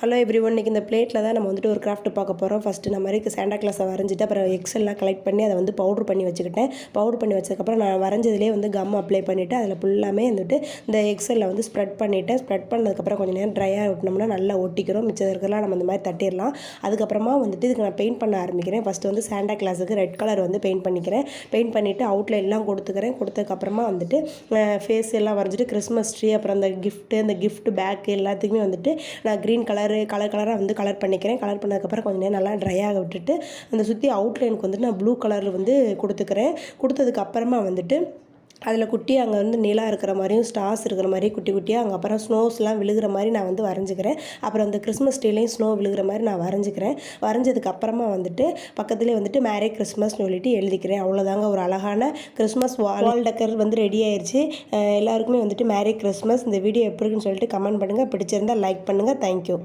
Hello everyone, இன்னைக்கு இந்த பிளேட்டில் தான் நம்ம வந்துட்டு ஒரு கிராஃப்ட் பார்க்க போகிறோம். ஃபஸ்ட்டு நான் மாதிரி சாண்டா கிளாஸை வரைஞ்சிட்டு அப்புறம் எக்ஸெல்லாம் கலெக்ட் பண்ணி அதை வந்து பவுட்ரு பண்ணி வச்சுக்கிட்டேன். பவுட்ரு பண்ணி வச்சதுக்கப்புறம் நான் வரைஞ்சதுலேயே வந்து கம் அப்ளை பண்ணிவிட்டு அதில் ஃபுல்லாமே வந்துட்டு இந்த எக்ஸலில் வந்து ஸ்ப்ரெட் பண்ணிவிட்டேன். ஸ்ப்ரெட் பண்ணதுக்கப்புறம் கொஞ்சம் நேரம் ட்ரையாக விட்டோம்னா நல்லா ஒட்டிக்கிறோம். மிச்சம் இருக்கிறலாம் நம்ம இந்த மாதிரி தட்டிடலாம். அதுக்கப்புறமா வந்துட்டு இதுக்கு நான் பெயிண்ட் பண்ண ஆரம்பிக்கிறேன். ஃபஸ்ட்டு வந்து சாண்டா கிளாஸுக்கு ரெட் கலர் வந்து பெயிண்ட் பண்ணிக்கிறேன். பெயிண்ட் பண்ணிவிட்டு அவுட்லைன்லாம் கொடுத்ததுக்கப்புறமா வந்துட்டு ஃபேஸ் எல்லாம் வரைஞ்சிட்டு கிறிஸ்மஸ் ட்ரீ அப்புறம் அந்த கிஃப்ட்டு பேக்கு எல்லாத்துக்குமே வந்துட்டு நான் க்ரீன் கலராக வந்து கலர் பண்ணிக்கிறேன். கலர் பண்ணதுக்கப்புறம் கொஞ்சம் நேரம் நல்லா ட்ரை ஆக விட்டுட்டு அந்த சுற்றி அவுட்லைனுக்கு வந்துட்டு நான் ப்ளூ கலரில் வந்து கொடுத்ததுக்கப்புறமா வந்துட்டு அதில் குட்டியாக அங்கே வந்து நிலா இருக்கிற மாதிரியும் ஸ்டார்ஸ் இருக்கிற மாதிரி குட்டி குட்டியாக அங்கே அப்புறம் ஸ்னோஸ்லாம் விழுகிற மாதிரி நான் வந்து வரைஞ்சிக்கிறேன். அப்புறம் அந்த கிறிஸ்மஸ் ட்ரீலையும் ஸ்னோ விழுகிற மாதிரி நான் வரைஞ்சிக்கிறேன். வரைஞ்சதுக்கப்புறமா வந்துட்டு பக்கத்துலேயே வந்துட்டு மேரி கிறிஸ்மஸ்னு சொல்லிட்டு எழுதிக்கிறேன். அவ்வளோதாங்க, ஒரு அழகான கிறிஸ்மஸ் வால் டெக்கர் வந்து ரெடி ஆயிடுச்சு. எல்லாருக்குமே வந்துட்டு மேரி கிறிஸ்மஸ். இந்த வீடியோ எப்படி இருக்குன்னு சொல்லிட்டு கமெண்ட் பண்ணுங்கள். பிடிச்சிருந்தால் லைக் பண்ணுங்கள். தேங்க்யூ.